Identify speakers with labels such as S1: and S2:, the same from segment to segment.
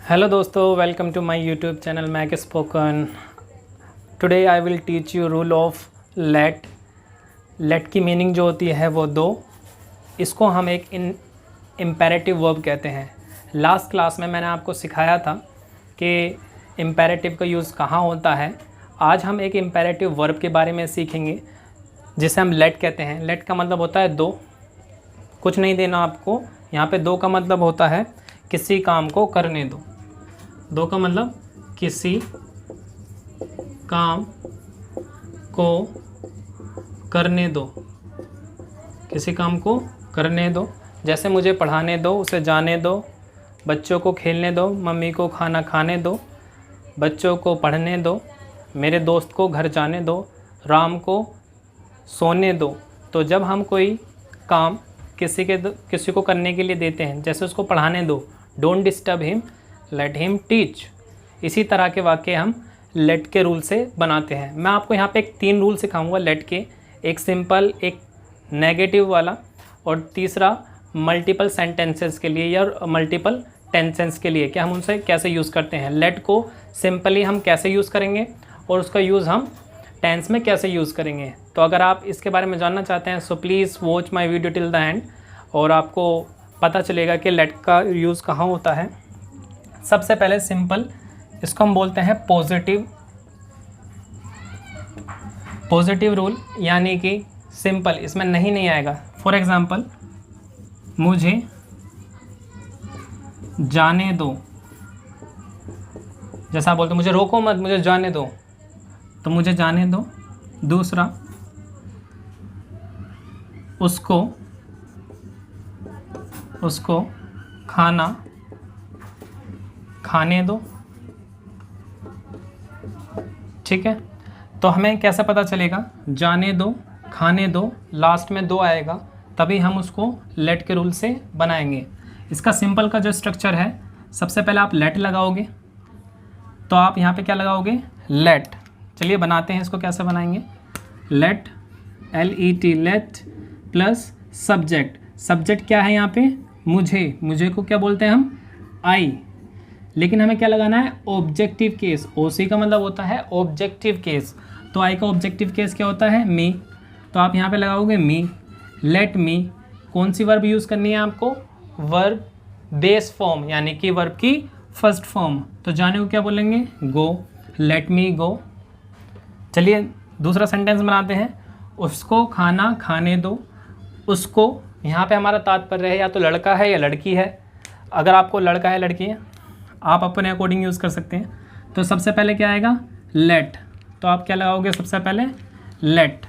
S1: Hello दोस्तों, welcome to my YouTube channel Mac spoken. Today I will teach you rule of let. Let की meaning जो होती है वो दो। इसको हम एक इम्पेरेटिव वर्ब कहते हैं। लास्ट क्लास में मैंने आपको सिखाया था कि इम्पेरेटिव का यूज़ कहाँ होता है। आज हम एक इम्पेरेटिव वर्ब के बारे में सीखेंगे जिसे हम लेट कहते हैं। लेट का मतलब होता है दो, कुछ नहीं देना आपको। यहाँ पे दो का मतलब होता है किसी काम को करने दो। दो का मतलब किसी काम को करने दो, किसी काम को करने दो। जैसे मुझे पढ़ाने दो, उसे जाने दो, बच्चों को खेलने दो, मम्मी को खाना खाने दो, बच्चों को पढ़ने दो, मेरे दोस्त को घर जाने दो, राम को सोने दो। तो जब हम कोई काम किसी को करने के लिए देते हैं, जैसे उसको पढ़ाने दो, don't disturb him, let him teach. इसी तरह के वाक्य हम लेट के रूल से बनाते हैं। मैं आपको यहाँ पे तीन रूल सिखाऊंगा लेट के, एक सिंपल, एक नेगेटिव वाला और तीसरा मल्टीपल सेंटेंसेस के लिए या मल्टीपल टेंसेस के लिए कि हम उनसे कैसे यूज़ करते हैं। लेट को सिंपली हम कैसे यूज़ करेंगे और उसका यूज़ हम टेंस में कैसे यूज़ करेंगे। तो अगर आप इसके बारे में जानना चाहते हैं so please watch my video till the end और आपको पता चलेगा कि लेट का यूज़ कहाँ होता है। सबसे पहले सिंपल, इसको हम बोलते हैं पॉजिटिव रूल, यानी कि सिंपल, इसमें नहीं आएगा। फॉर एग्जांपल, मुझे जाने दो। जैसा आप बोलते हो मुझे रोको मत, मुझे जाने दो, तो मुझे जाने दो। दूसरा, उसको खाना खाने दो। ठीक है, तो हमें कैसे पता चलेगा? जाने दो, खाने दो, लास्ट में दो आएगा, तभी हम उसको लेट के रूल से बनाएंगे। इसका सिंपल का जो स्ट्रक्चर है, सबसे पहले आप लेट लगाओगे, तो आप यहाँ पे क्या लगाओगे? लेट। चलिए बनाते हैं इसको, कैसे बनाएंगे। Let, LET, let plus subject. Subject क्या है यहाँ पे? मुझे को क्या बोलते हैं हम? आई। लेकिन हमें क्या लगाना है? Objective case. OC का मतलब होता है ऑब्जेक्टिव केस, तो आई का ऑब्जेक्टिव केस क्या होता है? मी। तो आप यहाँ पे लगाओगे मी। Let me. कौन सी वर्ब यूज़ करनी है आपको? वर्ब बेस फॉर्म, यानी कि वर्ब की फर्स्ट फॉर्म। तो जाने को क्या बोलेंगे? गो। लेट मी गो। चलिए दूसरा सेंटेंस बनाते हैं। उसको खाना खाने दो। उसको, यहाँ पे हमारा तात्पर्य है या तो लड़का है या लड़की है। अगर आपको लड़का है लड़की है आप अपने अकॉर्डिंग यूज़ कर सकते हैं। तो सबसे पहले क्या आएगा? लेट। तो आप क्या लगाओगे? सबसे पहले लेट।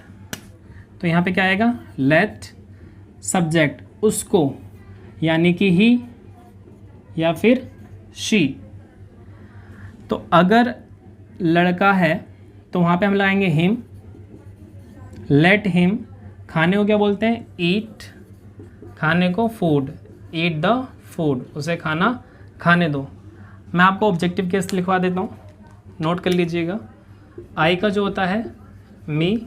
S1: तो यहाँ पे क्या आएगा? लेट सब्जेक्ट, उसको, यानी कि ही या फिर शी। तो अगर लड़का है तो वहाँ पे हम लगाएंगे हिम। Let him. खाने को क्या बोलते हैं? ईट। खाने को फूड, ईट द फूड, उसे खाना खाने दो। मैं आपको ऑब्जेक्टिव केस लिखवा देता हूँ, नोट कर लीजिएगा। आई का जो होता है मी,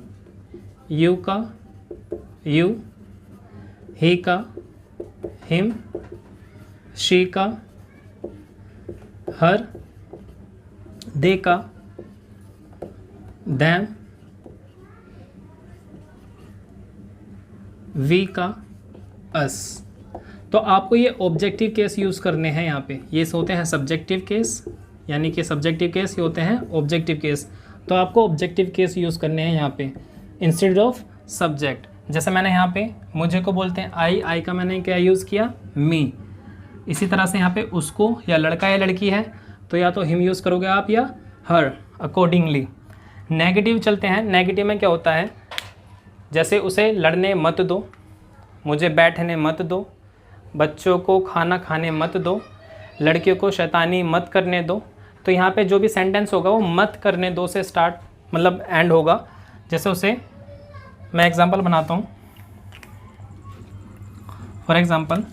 S1: यू का यू, ही का हिम, शी का हर, दे का देम, वी का अस। तो आपको ये ऑब्जेक्टिव केस यूज़ करने हैं यहाँ पे। ये होते हैं सब्जेक्टिव केस, यानी कि सब्जेक्टिव केस, ये होते हैं ऑब्जेक्टिव केस। तो आपको ऑब्जेक्टिव केस यूज़ करने हैं यहाँ पे इंस्टेड ऑफ सब्जेक्ट। जैसे मैंने यहाँ पे मुझे को बोलते हैं आई का मैंने क्या यूज़ किया? मी। इसी तरह से यहाँ पे उसको, या लड़का या लड़की है तो या तो हिम यूज़ करोगे आप या हर, अकॉर्डिंगली। नेगेटिव चलते हैं। नेगेटिव में क्या होता है? जैसे उसे लड़ने मत दो, मुझे बैठने मत दो, बच्चों को खाना खाने मत दो, लड़कियों को शैतानी मत करने दो। तो यहाँ पे जो भी सेंटेंस होगा वो मत करने दो से स्टार्ट, मतलब एंड होगा। जैसे उसे मैं एग्जांपल बनाता हूँ। फॉर एग्जांपल,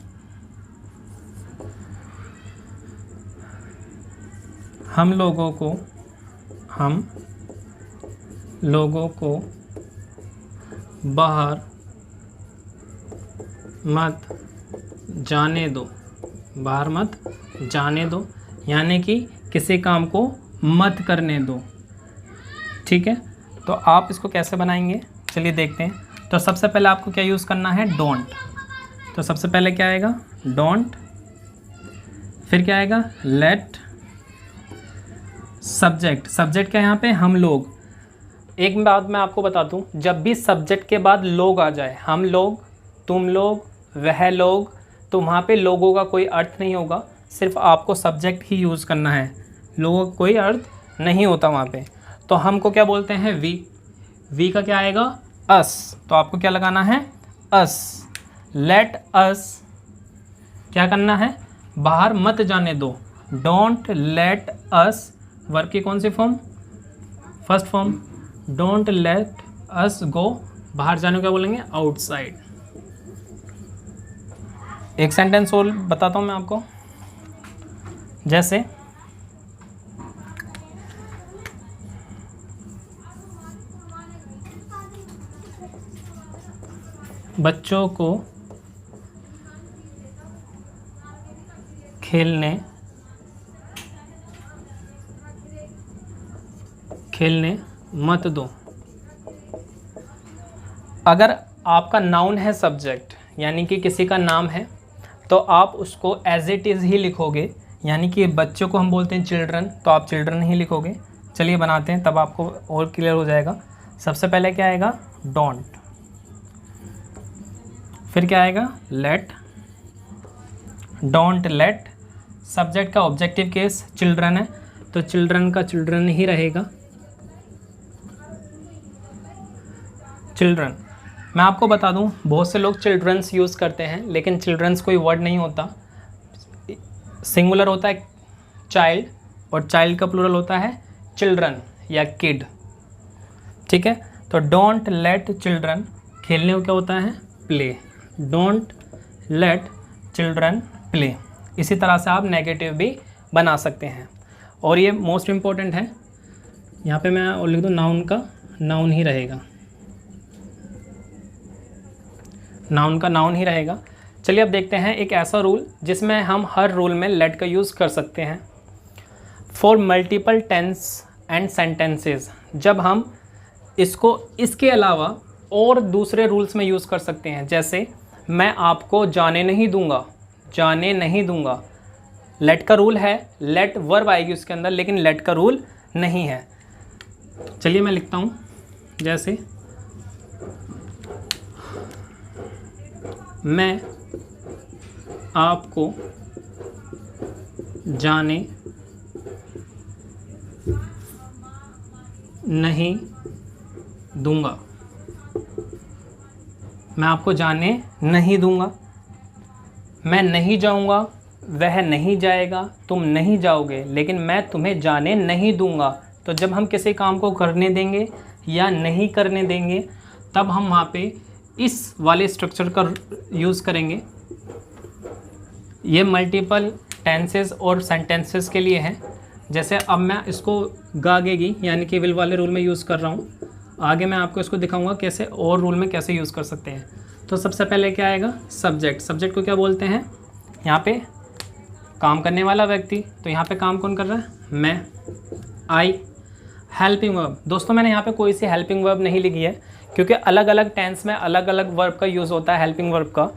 S1: हम लोगों को बाहर मत जाने दो, बाहर मत जाने दो। यानी कि किसी काम को मत करने दो। ठीक है, तो आप इसको कैसे बनाएंगे चलिए देखते हैं। तो सबसे पहले आपको क्या यूज़ करना है, डोंट। तो सबसे पहले क्या आएगा, डोंट, फिर क्या आएगा, लेट, सब्जेक्ट। सब्जेक्ट क्या है यहाँ पे, हम लोग। एक बात मैं आपको बता दूँ, जब भी सब्जेक्ट के बाद लोग आ जाए, हम लोग, तुम लोग, वह लोग, तो वहाँ पे लोगों का कोई अर्थ नहीं होगा, सिर्फ आपको सब्जेक्ट ही यूज़ करना है, लोगों का कोई अर्थ नहीं होता वहाँ पे। तो हमको क्या बोलते हैं, वी। वी का क्या आएगा, अस। तो आपको क्या लगाना है, अस। लेट अस, क्या करना है, बाहर मत जाने दो। डोंट लेट अस, वर्ब की कौन सी form, first form. Don't let us go, बाहर जाने को क्या बोलेंगे, आउटसाइड। एक सेंटेंस और बताता हूँ मैं आपको, जैसे बच्चों को खेलने मत दो। अगर आपका नाउन है सब्जेक्ट, यानी कि किसी का नाम है, तो आप उसको एज इट इज़ ही लिखोगे, यानी कि बच्चों को हम बोलते हैं चिल्ड्रन, तो आप चिल्ड्रन ही लिखोगे। चलिए बनाते हैं, तब आपको और क्लियर हो जाएगा। सबसे पहले क्या आएगा, डोंट, फिर क्या आएगा, लेट, डोंट लेट। सब्जेक्ट का ऑब्जेक्टिव केस चिल्ड्रन है, तो चिल्ड्रन का चिल्ड्रन ही रहेगा, चिल्ड्रन। मैं आपको बता दूं, बहुत से लोग चिल्ड्रंस यूज़ करते हैं, लेकिन चिल्ड्रंस कोई वर्ड नहीं होता, सिंगुलर होता है चाइल्ड, और चाइल्ड का प्लूरल होता है चिल्ड्रन या किड। ठीक है, तो डोंट लेट चिल्ड्रन, खेलने को क्या होता है, play. Don't let children play. इसी तरह से आप नेगेटिव भी बना सकते हैं। और ये मोस्ट इम्पॉर्टेंट है, यहाँ पे मैं और लिख दूँ, नाउन का नाउन ही रहेगा, नाउन का नाउन ही रहेगा। चलिए अब देखते हैं एक ऐसा रूल जिसमें हम हर रूल में लेट का यूज़ कर सकते हैं। For multiple tense and sentences, जब हम इसको इसके अलावा और दूसरे रूल्स में यूज़ कर सकते हैं। जैसे मैं आपको जाने नहीं दूंगा, जाने नहीं दूंगा, लेट का रूल है, लेट वर्ब आएगी उसके अंदर, लेकिन लेट का रूल नहीं है। चलिए मैं लिखता हूँ, जैसे मैं आपको जाने नहीं दूंगा, मैं आपको जाने नहीं दूंगा, मैं नहीं जाऊंगा, वह नहीं जाएगा, तुम नहीं जाओगे, लेकिन मैं तुम्हें जाने नहीं दूंगा। तो जब हम किसी काम को करने देंगे या नहीं करने देंगे, तब हम वहाँ पे इस वाले स्ट्रक्चर का यूज़ करेंगे। ये मल्टीपल टेंसेस और सेंटेंसेस के लिए है। जैसे अब मैं इसको गागेगी यानी कि विल वाले रूल में यूज़ कर रहा हूँ, आगे मैं आपको इसको दिखाऊंगा कैसे और रूल में कैसे यूज़ कर सकते हैं। तो सबसे पहले क्या आएगा, सब्जेक्ट। सब्जेक्ट को क्या बोलते हैं, यहाँ पे काम करने वाला व्यक्ति, तो यहाँ पे काम कौन कर रहा है, मैं, आई। हेल्पिंग वर्ब, दोस्तों मैंने यहाँ पे कोई सी हेल्पिंग वर्ब नहीं लिखी है, क्योंकि अलग अलग टेंस में अलग अलग वर्ब का यूज़ होता है हेल्पिंग वर्ब का,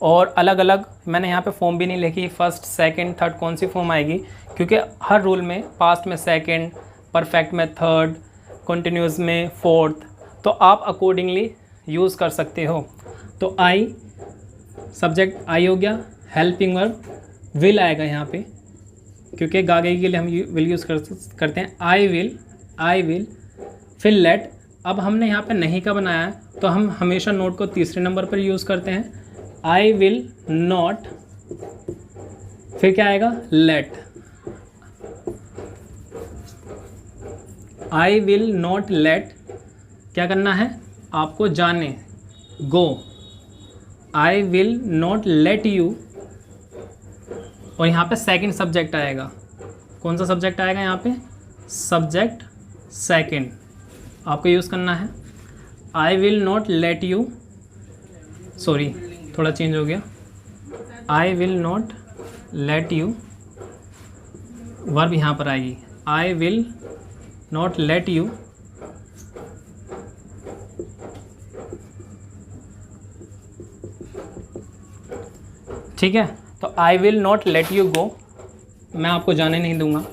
S1: और अलग अलग मैंने यहाँ पे फॉर्म भी नहीं लिखी, फर्स्ट सेकंड थर्ड कौन सी फॉर्म आएगी, क्योंकि हर रूल में पास्ट में सेकंड, परफेक्ट में थर्ड, कंटिन्यूस में फोर्थ, तो आप अकॉर्डिंगली यूज़ कर सकते हो। तो आई, सब्जेक्ट आई हो गया, हेल्पिंग वर्ब विल आएगा यहाँ पे, क्योंकि गागे के लिए हम विल यूज़ करते हैं, आई विल, फिर लेट। अब हमने यहाँ पे नहीं का बनाया है, तो हम हमेशा नोट को तीसरे नंबर पर यूज़ करते हैं, आई विल नॉट, फिर क्या आएगा, let, I will not let, क्या करना है आपको, जाने, go, I will not let you, और यहाँ पे सेकंड सब्जेक्ट आएगा, कौन सा सब्जेक्ट आएगा यहाँ पे, सब्जेक्ट सेकंड आपको यूज़ करना है, आई will not let you, sorry थोड़ा चेंज हो गया, आई will not let you verb यहाँ पर आएगी, आई विल नॉट लेट यू ठीक है। तो आई will not let you go, मैं आपको जाने नहीं दूंगा।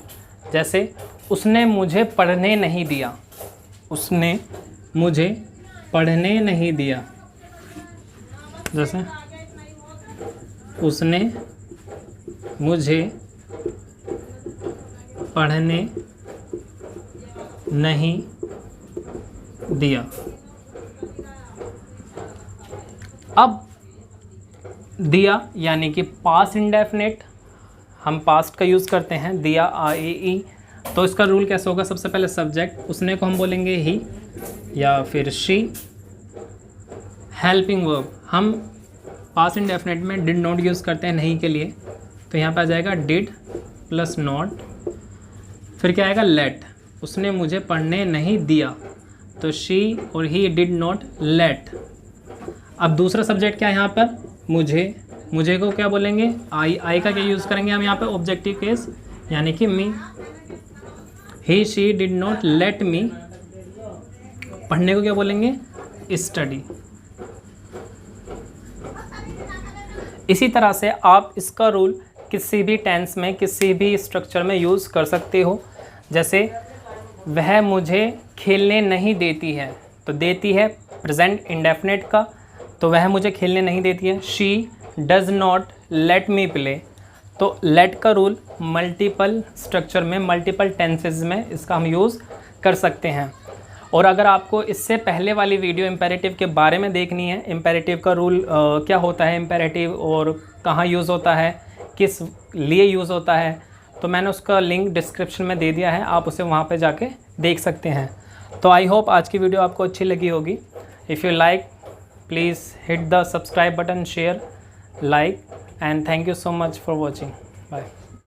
S1: जैसे उसने मुझे पढ़ने नहीं दिया, उसने मुझे पढ़ने नहीं दिया। जैसे उसने मुझे पढ़ने नहीं दिया। अब दिया यानी कि पास्ट इंडेफिनिट, हम पास्ट का यूज़ करते हैं, दिया आई। तो इसका रूल कैसे होगा, सबसे पहले सब्जेक्ट, उसने को हम बोलेंगे ही या फिर शी। हेल्पिंग वर्ब, हम पास्ट इंडेफिनिट में डिड नॉट यूज़ करते हैं नहीं के लिए, तो यहाँ पे आ जाएगा डिड प्लस नॉट। फिर क्या आएगा, लेट, उसने मुझे पढ़ने नहीं दिया, तो शी और ही डिड नॉट लेट। अब दूसरा सब्जेक्ट क्या है यहाँ पर, मुझे, मुझे को क्या बोलेंगे, आई का क्या यूज़ करेंगे हम यहाँ पे, ऑब्जेक्टिव केस यानी कि me. He she did not let me, पढ़ने को क्या बोलेंगे, स्टडी। इसी तरह से आप इसका रूल किसी भी टेंस में, किसी भी स्ट्रक्चर में यूज़ कर सकते हो। जैसे वह मुझे खेलने नहीं देती है, तो देती है प्रेजेंट इंडेफिनिट का, तो वह मुझे खेलने नहीं देती है। She does not let me play, तो लेट का रूल मल्टीपल स्ट्रक्चर में, मल्टीपल टेंसेस में इसका हम यूज़ कर सकते हैं। और अगर आपको इससे पहले वाली वीडियो इम्पेरेटिव के बारे में देखनी है, इम्पेरेटिव का रूल क्या होता है इम्पेरेटिव और कहाँ यूज़ होता है, किस लिए यूज़ होता है, तो मैंने उसका लिंक डिस्क्रिप्शन में दे दिया है, आप उसे वहाँ पे जाके देख सकते हैं। तो आई होप आज की वीडियो आपको अच्छी लगी होगी। If you like please hit the subscribe button, share, like, and thank you so much for watching. Bye.